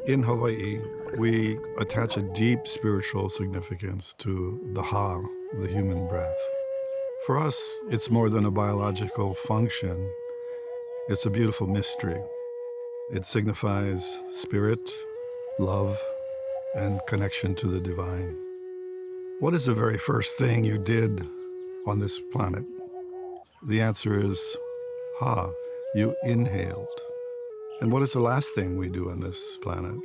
In Hawaii, we attach a deep spiritual significance to the ha, the human breath. For us, it's more than a biological function. It's a beautiful mystery. It signifies spirit, love, and connection to the divine. What is the very first thing you did on this planet? The answer is ha, you inhaled. And what is the last thing we do on this planet?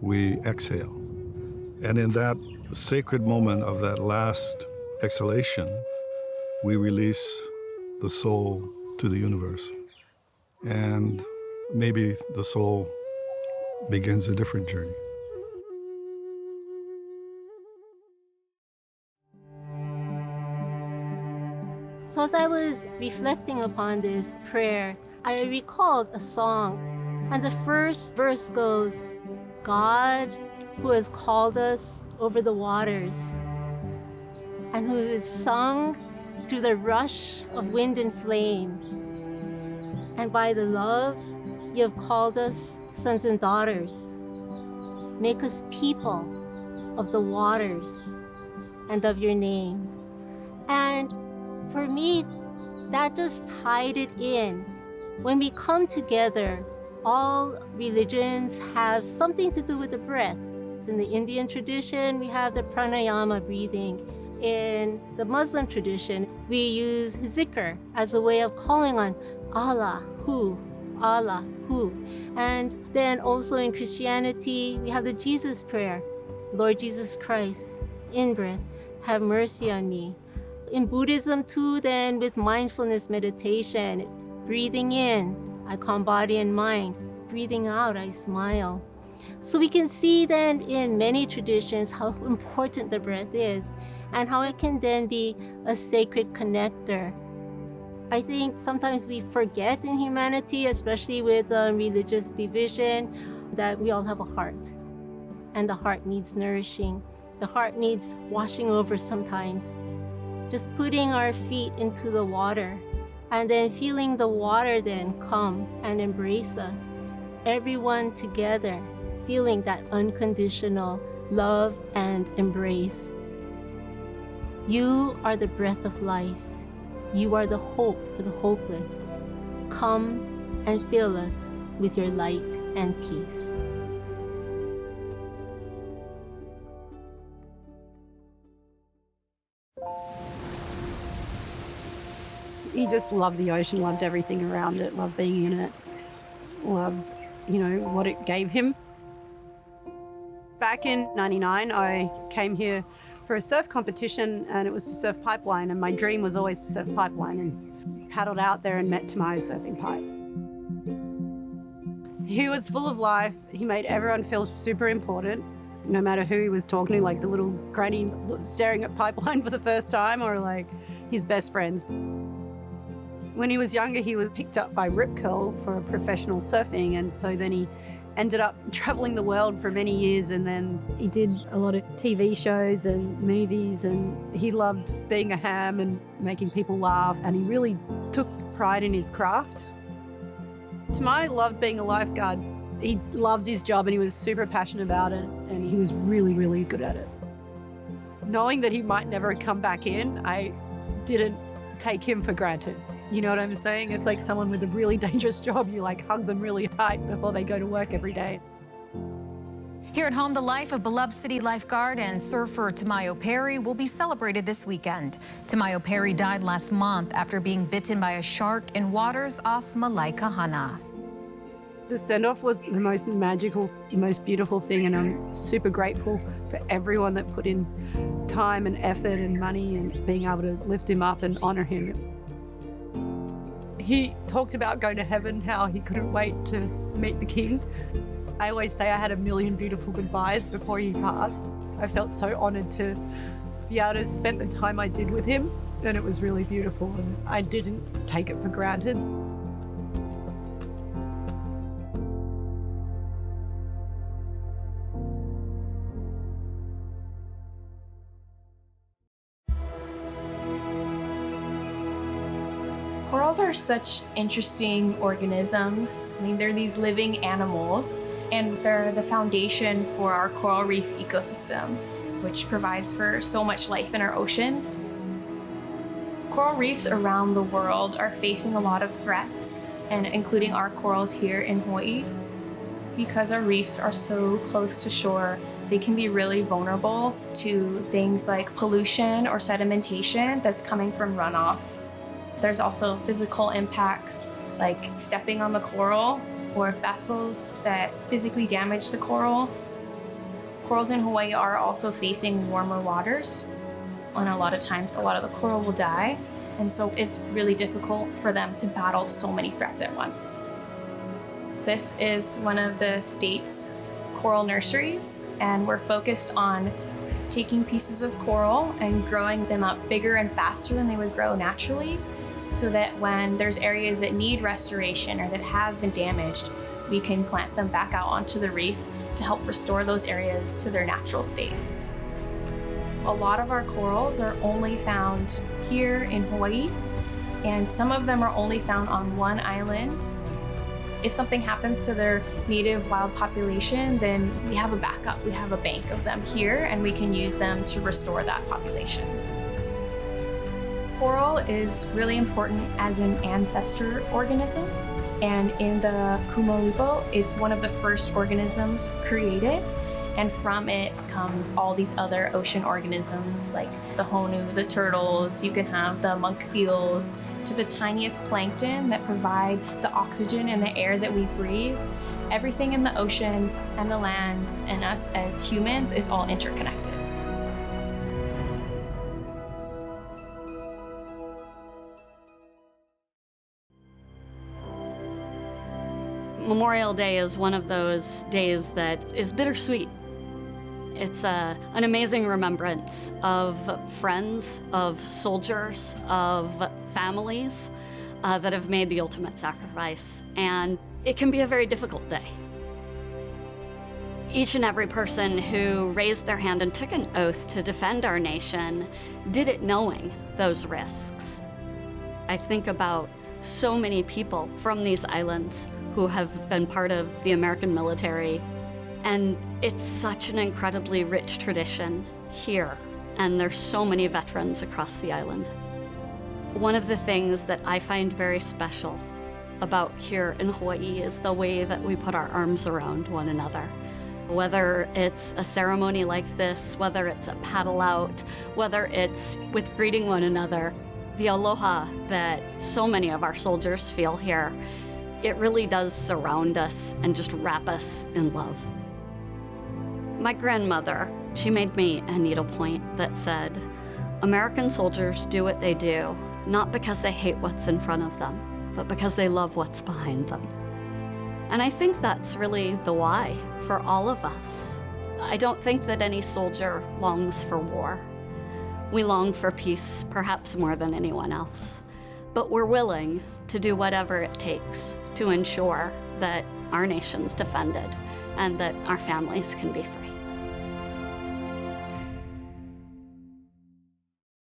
We exhale. And in that sacred moment of that last exhalation, we release the soul to the universe. And maybe the soul begins a different journey. So as I was reflecting upon this prayer, I recalled a song. And the first verse goes, God who has called us over the waters and who is sung through the rush of wind and flame. And by the love you have called us sons and daughters. Make us people of the waters and of your name. And for me, that just tied it in. When we come together, all religions have something to do with the breath. In the Indian tradition, we have the pranayama breathing. In the Muslim tradition, we use zikr as a way of calling on Allah, who, Allah, who. And then also in Christianity, we have the Jesus prayer. Lord Jesus Christ, in-breath, have mercy on me. In Buddhism too, then with mindfulness meditation, breathing in, I calm body and mind. Breathing out, I smile. So we can see then in many traditions how important the breath is and how it can then be a sacred connector. I think sometimes we forget in humanity, especially with religious division, that we all have a heart. And the heart needs nourishing. The heart needs washing over sometimes. Just putting our feet into the water and then feeling the water then come and embrace us. Everyone together, feeling that unconditional love and embrace. You are the breath of life. You are the hope for the hopeless. Come and fill us with your light and peace. He just loved the ocean, loved everything around it, loved being in it, loved, what it gave him. Back in '99, I came here for a surf competition and it was to surf pipeline, and my dream was always to surf pipeline, and paddled out there and met Tamayo surfing pipe. He was full of life. He made everyone feel super important, no matter who he was talking to, like the little granny staring at pipeline for the first time, or like his best friends. When he was younger, he was picked up by Rip Curl for professional surfing, and so then he ended up traveling the world for many years, and then he did a lot of TV shows and movies, and he loved being a ham and making people laugh, and he really took pride in his craft. Tamayo loved being a lifeguard. He loved his job and he was super passionate about it, and he was really, really good at it. Knowing that he might never come back in, I didn't take him for granted. You know what I'm saying? It's like someone with a really dangerous job, you like hug them really tight before they go to work every day. Here at home, the life of beloved city lifeguard and surfer Tamayo Perry will be celebrated this weekend. Tamayo Perry died last month after being bitten by a shark in waters off Malaikahana. The send-off was the most magical, most beautiful thing, and I'm super grateful for everyone that put in time and effort and money and being able to lift him up and honor him. He talked about going to heaven, how he couldn't wait to meet the king. I always say I had a million beautiful goodbyes before he passed. I felt so honored to be able to spend the time I did with him, and it was really beautiful, and I didn't take it for granted. Corals are such interesting organisms. I mean, they're these living animals, and they're the foundation for our coral reef ecosystem, which provides for so much life in our oceans. Coral reefs around the world are facing a lot of threats, and including our corals here in Hawaii. Because our reefs are so close to shore, they can be really vulnerable to things like pollution or sedimentation that's coming from runoff. There's also physical impacts like stepping on the coral or vessels that physically damage the coral. Corals in Hawaii are also facing warmer waters, and a lot of times a lot of the coral will die, and so it's really difficult for them to battle so many threats at once. This is one of the state's coral nurseries, and we're focused on taking pieces of coral and growing them up bigger and faster than they would grow naturally, so that when there's areas that need restoration or that have been damaged, we can plant them back out onto the reef to help restore those areas to their natural state. A lot of our corals are only found here in Hawaii, and some of them are only found on one island. If something happens to their native wild population, then we have a backup. We have a bank of them here, and we can use them to restore that population. Coral is really important as an ancestor organism, and in the Kumalupo, it's one of the first organisms created, and from it comes all these other ocean organisms like the honu, the turtles, you can have the monk seals, to the tiniest plankton that provide the oxygen and the air that we breathe. Everything in the ocean and the land and us as humans is all interconnected. Memorial Day is one of those days that is bittersweet. It's an amazing remembrance of friends, of soldiers, of families that have made the ultimate sacrifice. And it can be a very difficult day. Each and every person who raised their hand and took an oath to defend our nation did it knowing those risks. I think about so many people from these islands who have been part of the American military. And it's such an incredibly rich tradition here, and there's so many veterans across the islands. One of the things that I find very special about here in Hawaii is the way that we put our arms around one another. Whether it's a ceremony like this, whether it's a paddle out, whether it's with greeting one another, the aloha that so many of our soldiers feel here, it really does surround us and just wrap us in love. My grandmother, she made me a needlepoint that said, "American soldiers do what they do, not because they hate what's in front of them, but because they love what's behind them." And I think that's really the why for all of us. I don't think that any soldier longs for war. We long for peace, perhaps more than anyone else. But we're willing to do whatever it takes to ensure that our nation's defended and that our families can be free.